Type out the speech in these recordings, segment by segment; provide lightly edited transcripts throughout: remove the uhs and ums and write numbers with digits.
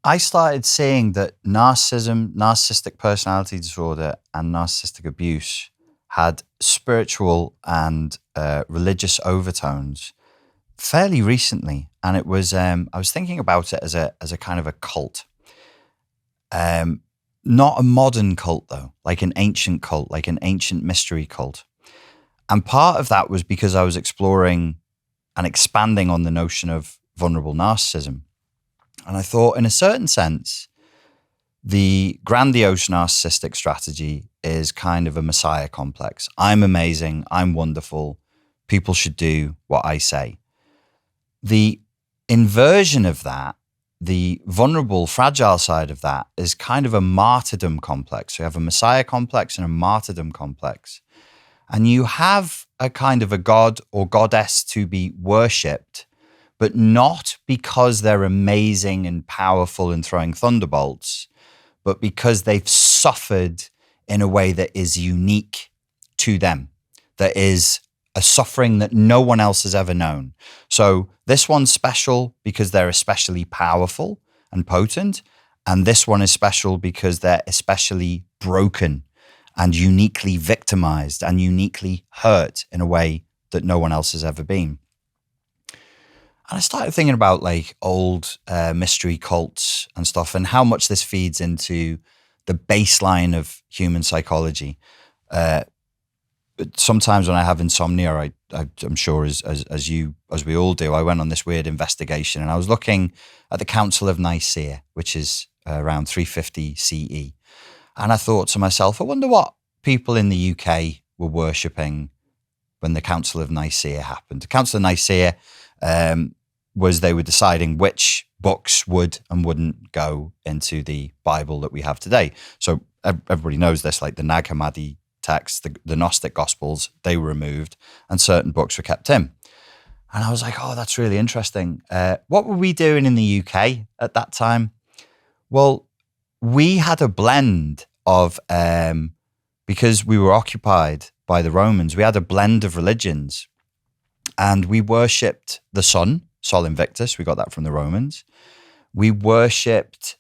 I started seeing that narcissism, narcissistic personality disorder, and narcissistic abuse had spiritual and religious overtones fairly recently, and it was I was thinking about it as a kind of a cult, not a modern cult though, like an ancient cult, like an ancient mystery cult. And part of that was because I was exploring and expanding on the notion of vulnerable narcissism. And I thought, in a certain sense, the grandiose narcissistic strategy is kind of a messiah complex. I'm amazing. I'm wonderful. People should do what I say. The inversion of that, the vulnerable, fragile side of that, is kind of a martyrdom complex. So you have a messiah complex and a martyrdom complex. And you have a kind of a god or goddess to be worshipped, but not because they're amazing and powerful and throwing thunderbolts, but because they've suffered in a way that is unique to them, that is a suffering that no one else has ever known. So this one's special because they're especially powerful and potent, and this one is special because they're especially broken and uniquely victimized and uniquely hurt in a way that no one else has ever been. And I started thinking about like old mystery cults and stuff and how much this feeds into the baseline of human psychology. Sometimes when I have insomnia, I'm sure as we all do, I went on this weird investigation and I was looking at the Council of Nicaea, which is around 350 CE. And I thought to myself, I wonder what people in the UK were worshipping when the Council of Nicaea happened. The Council of Nicaea was they were deciding which books would and wouldn't go into the Bible that we have today. So everybody knows this, like the Nag Hammadi texts, the Gnostic Gospels, they were removed and certain books were kept in. And I was like, oh, that's really interesting. What were we doing in the UK at that time? Well, we had a blend of, because we were occupied by the Romans, we had a blend of religions and we worshipped the sun, Sol Invictus. We got that from the Romans. We worshipped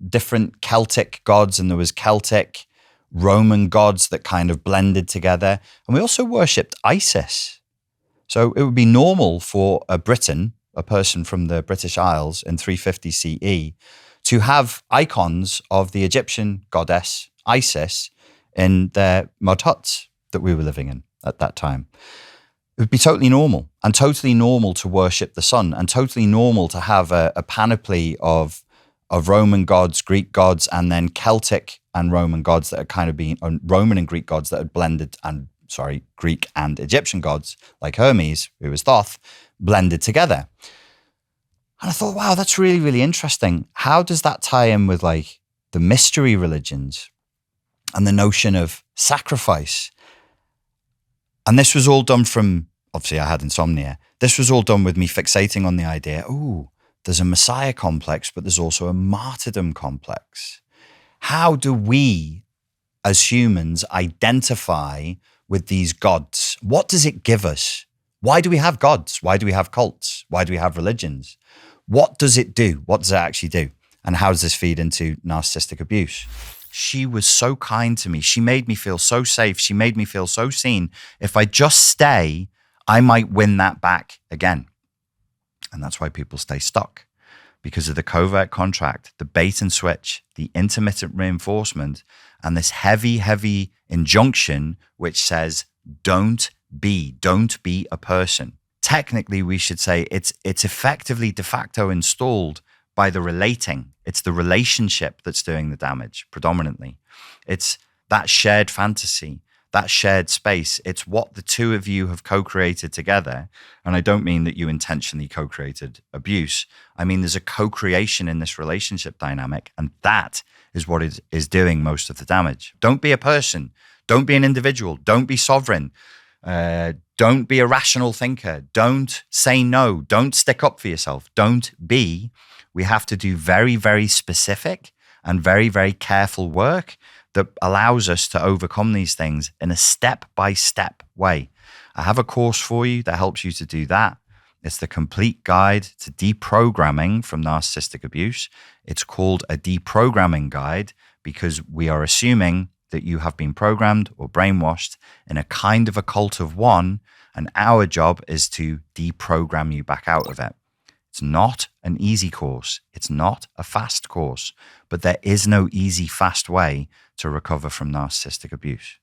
different Celtic gods, and there was Celtic Roman gods that kind of blended together. And we also worshipped Isis. So it would be normal for a Briton, a person from the British Isles in 350 CE, to have icons of the Egyptian goddess Isis in their mud huts that we were living in at that time. It would be totally normal to worship the sun, and totally normal to have a panoply of Roman gods, Greek gods, and then Celtic and Roman gods that had kind of been, Roman and Greek gods that had blended, and Greek and Egyptian gods like Hermes, who was Thoth, blended together. And I thought, wow, that's really, really interesting. How does that tie in with like the mystery religions and the notion of sacrifice? And this was all done from, obviously I had insomnia. This was all done with me fixating on the idea, there's a messiah complex, but there's also a martyrdom complex. How do we as humans identify with these gods? What does it give us? Why do we have gods? Why do we have cults? Why do we have religions? What does it do? What does it actually do? And how does this feed into narcissistic abuse? She was so kind to me. She made me feel so safe. She made me feel so seen. If I just stay, I might win that back again. And that's why people stay stuck, because of the covert contract, the bait and switch, the intermittent reinforcement, and this heavy, heavy injunction which says, don't be a person. Technically, we should say it's effectively de facto installed by the relating. It's the relationship that's doing the damage predominantly. It's that shared fantasy, that shared space. It's what the two of you have co-created together. And I don't mean that you intentionally co-created abuse. I mean, there's a co-creation in this relationship dynamic, and that is what is doing most of the damage. Don't be a person. Don't be an individual. Don't be sovereign. Don't be a rational thinker. Don't say no. Don't stick up for yourself. Don't be. We have to do very, very specific and very, very careful work that allows us to overcome these things in a step-by-step way. I have a course for you that helps you to do that. It's the complete guide to deprogramming from narcissistic abuse. It's called a deprogramming guide because we are assuming that you have been programmed or brainwashed in a kind of a cult of one, and our job is to deprogram you back out of it. It's not an easy course. It's not a fast course, but there is no easy, fast way to recover from narcissistic abuse.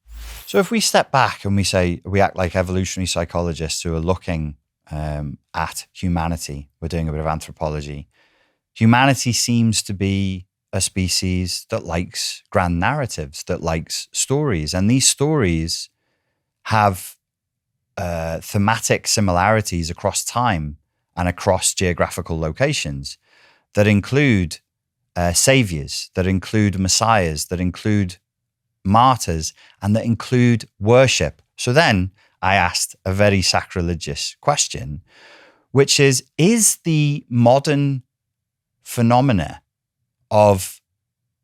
So if we step back and we say, we act like evolutionary psychologists who are looking at humanity, we're doing a bit of anthropology. Humanity seems to be a species that likes grand narratives, that likes stories. And these stories have thematic similarities across time and across geographical locations that include saviors, that include messiahs, that include martyrs, and that include worship. So then I asked a very sacrilegious question, which is the modern phenomena of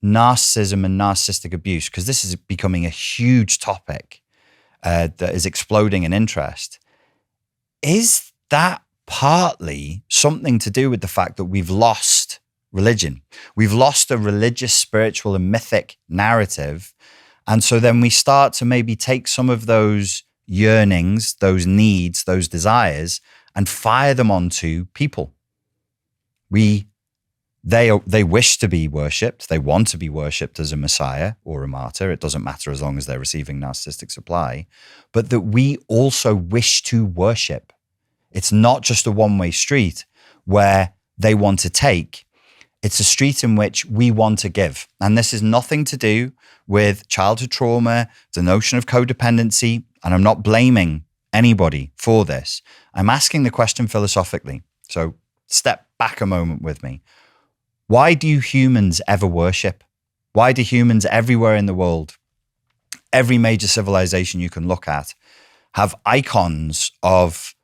narcissism and narcissistic abuse, because this is becoming a huge topic that is exploding in interest, is that partly something to do with the fact that we've lost religion? We've lost a religious, spiritual, and mythic narrative. And so then we start to maybe take some of those yearnings, those needs, those desires, and fire them onto people. They wish to be worshipped. They want to be worshipped as a messiah or a martyr. It doesn't matter as long as they're receiving narcissistic supply. But that we also wish to worship. It's not just a one-way street where they want to take. It's a street in which we want to give. And this is nothing to do with childhood trauma, the notion of codependency. And I'm not blaming anybody for this. I'm asking the question philosophically. So step back a moment with me. Why do humans ever worship? Why do humans everywhere in the world, every major civilization you can look at, have icons of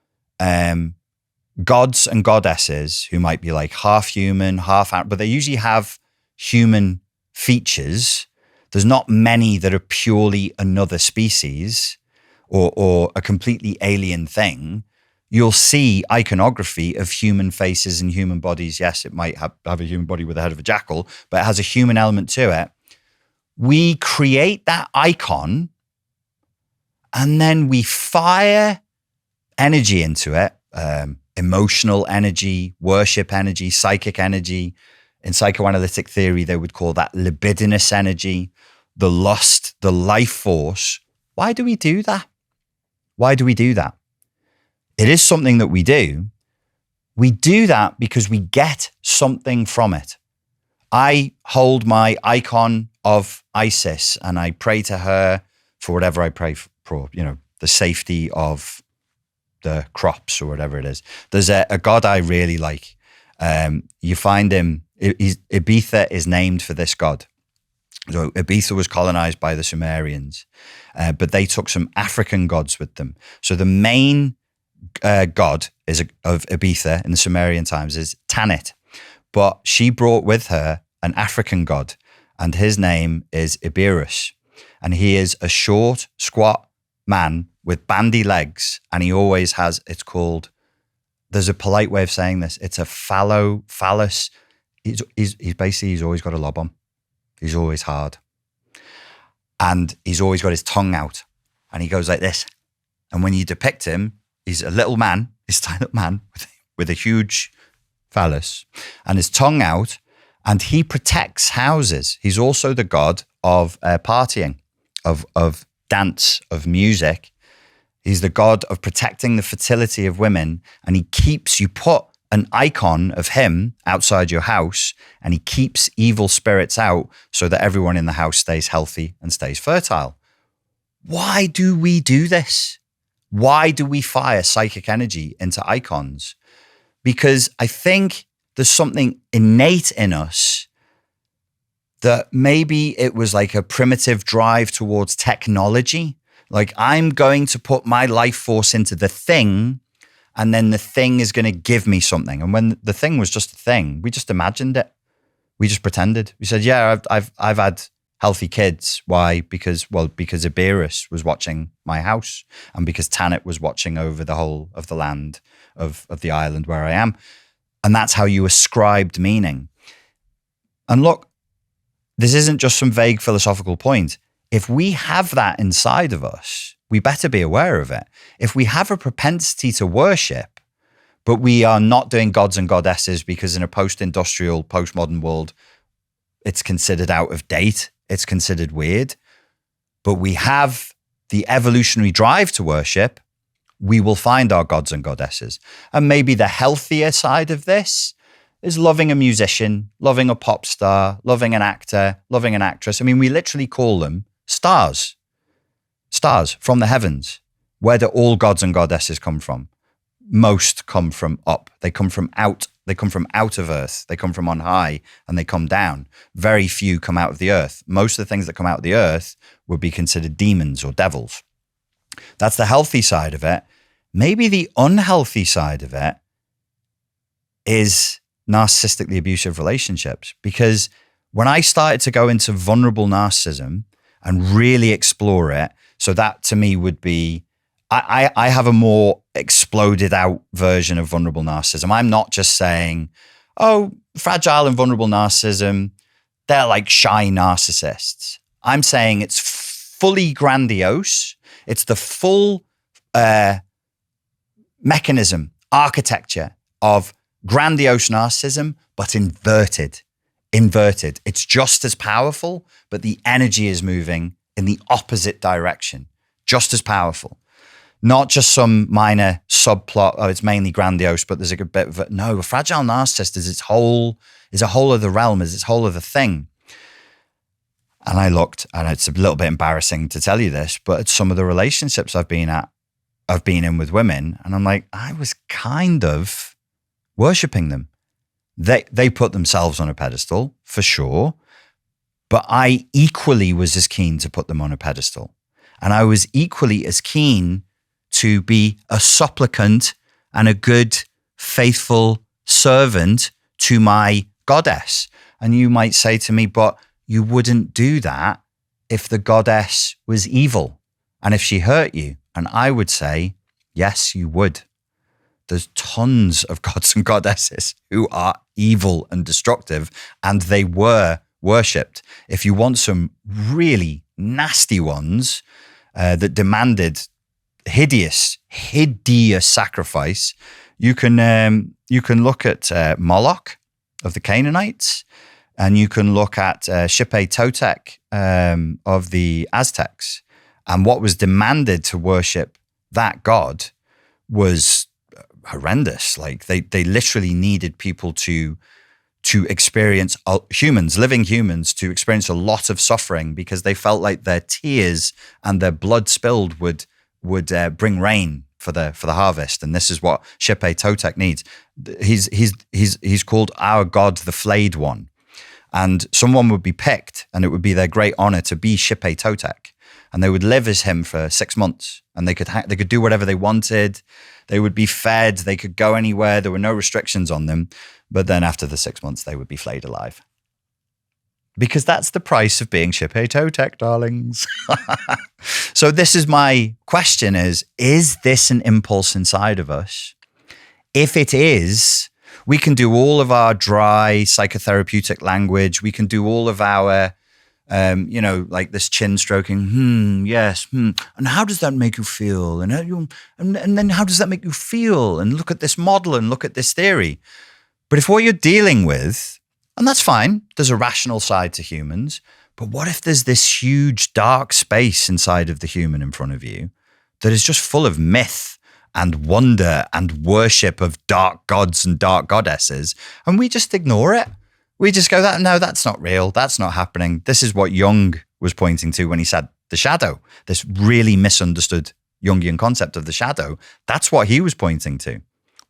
gods and goddesses who might be like half human, half out, but they usually have human features. There's not many that are purely another species or a completely alien thing. You'll see iconography of human faces and human bodies. Yes, it might have a human body with the head of a jackal, but it has a human element to it. We create that icon and then we fire energy into it, emotional energy, worship energy, psychic energy. In psychoanalytic theory, they would call that libidinous energy, the lust, the life force. Why do we do that? Why do we do that? It is something that we do. We do that because we get something from it. I hold my icon of Isis and I pray to her for whatever I pray for, the safety of the crops or whatever it is. There's a god I really like. You find him, Ibiza is named for this god. So Ibiza was colonized by the Sumerians, but they took some African gods with them. So the main god of Ibiza in the Sumerian times is Tanit, but she brought with her an African god, and his name is Iberus, and he is a short, squat man with bandy legs, and he always has, there's a polite way of saying this, it's a phallus. He's always got a lob on. He's always hard. And he's always got his tongue out, and he goes like this. And when you depict him, he's a little man, he's a tiny little man with a huge phallus and his tongue out, and he protects houses. He's also the god of partying, of dance, of music. He's the god of protecting the fertility of women, and you put an icon of him outside your house, and he keeps evil spirits out so that everyone in the house stays healthy and stays fertile. Why do we do this? Why do we fire psychic energy into icons? Because I think there's something innate in us that maybe it was like a primitive drive towards technology. Like, I'm going to put my life force into the thing, and then the thing is going to give me something. And when the thing was just a thing, we just imagined it. We just pretended. We said, yeah, I've had healthy kids. Why? Because Iberus was watching my house, and because Tanit was watching over the whole of the land of the island where I am. And that's how you ascribed meaning. And look, this isn't just some vague philosophical point. If we have that inside of us, we better be aware of it. If we have a propensity to worship, but we are not doing gods and goddesses because in a post-industrial, postmodern world, it's considered out of date, it's considered weird, but we have the evolutionary drive to worship, we will find our gods and goddesses. And maybe the healthier side of this is loving a musician, loving a pop star, loving an actor, loving an actress. I mean, we literally call them stars from the heavens. Where do all gods and goddesses come from? Most come from up. They come from out. They come from out of earth. They come from on high and they come down. Very few come out of the earth. Most of the things that come out of the earth would be considered demons or devils. That's the healthy side of it. Maybe the unhealthy side of it is narcissistically abusive relationships. Because when I started to go into vulnerable narcissism and really explore it, so that to me would be, I have a more exploded out version of vulnerable narcissism. I'm not just saying, oh, fragile and vulnerable narcissism, they're like shy narcissists. I'm saying it's fully grandiose. It's the full mechanism, architecture of grandiose narcissism, but inverted. It's just as powerful, but the energy is moving in the opposite direction. Just as powerful. Not just some minor subplot, oh, it's mainly grandiose, but there's a good bit of it. No, a fragile narcissist is a whole other realm, is its whole other thing. And I looked, and it's a little bit embarrassing to tell you this, but it's some of the relationships I've been in with women, and I'm like, I was kind of worshipping them. They put themselves on a pedestal, for sure, but I equally was as keen to put them on a pedestal. And I was equally as keen to be a supplicant and a good, faithful servant to my goddess. And you might say to me, but you wouldn't do that if the goddess was evil and if she hurt you. And I would say, yes, you would. There's tons of gods and goddesses who are evil and destructive, and they were worshipped. If you want some really nasty ones that demanded hideous sacrifice, you can look at Moloch of the Canaanites, and you can look at Totec of the Aztecs. And what was demanded to worship that god was horrendous. Like they literally needed people to experience, living humans, to experience a lot of suffering because they felt like their tears and their blood spilled would bring rain for the harvest. And this is what Totec needs. He's called our god, the flayed one. And someone would be picked, and it would be their great honor to be Totec. And they would live as him for 6 months, and they could do whatever they wanted. They would be fed. They could go anywhere. There were no restrictions on them. But then after the 6 months, they would be flayed alive. Because that's the price of being Totec, darlings. So this is my question is this an impulse inside of us? If it is, we can do all of our dry psychotherapeutic language. We can do all of our, like this chin stroking. Yes. And how does that make you feel? And then how does that make you feel? And look at this model and look at this theory. But if what you're dealing with, and that's fine, there's a rational side to humans, but what if there's this huge dark space inside of the human in front of you that is just full of myth and wonder and worship of dark gods and dark goddesses, and we just ignore it? We just go, no, that's not real. That's not happening. This is what Jung was pointing to when he said the shadow, this really misunderstood Jungian concept of the shadow. That's what he was pointing to.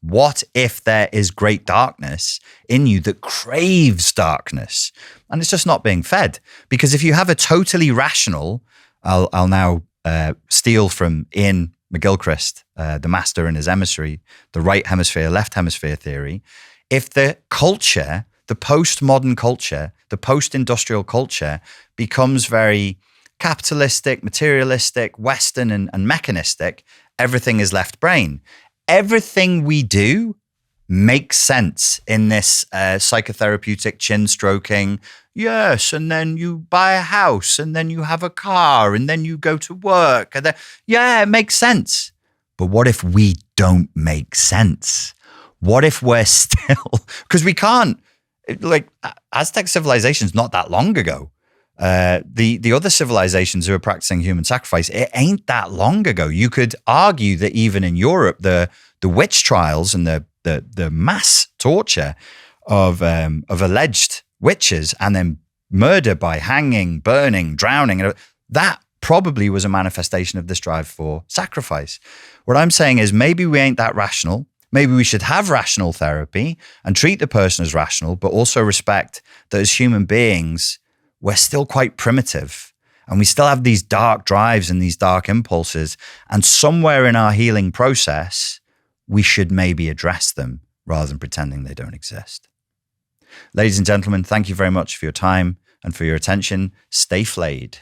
What if there is great darkness in you that craves darkness and it's just not being fed? Because if you have a totally rational, I'll now steal from Ian McGilchrist, the master and his emissary, the right hemisphere, left hemisphere theory. If the culture, the postmodern culture, the post-industrial culture becomes very capitalistic, materialistic, Western and mechanistic, everything is left brain. Everything we do makes sense in this psychotherapeutic chin stroking. Yes, and then you buy a house, and then you have a car, and then you go to work. And then, yeah, it makes sense. But what if we don't make sense? What if we're still, because we can't, like Aztec civilization's not that long ago. The other civilizations who are practicing human sacrifice, it ain't that long ago. You could argue that even in Europe, the witch trials and the mass torture of alleged witches and then murder by hanging, burning, drowning, that probably was a manifestation of this drive for sacrifice. What I'm saying is maybe we ain't that rational. Maybe we should have rational therapy and treat the person as rational, but also respect that as human beings, we're still quite primitive and we still have these dark drives and these dark impulses. And somewhere in our healing process, we should maybe address them rather than pretending they don't exist. Ladies and gentlemen, thank you very much for your time and for your attention. Stay flayed.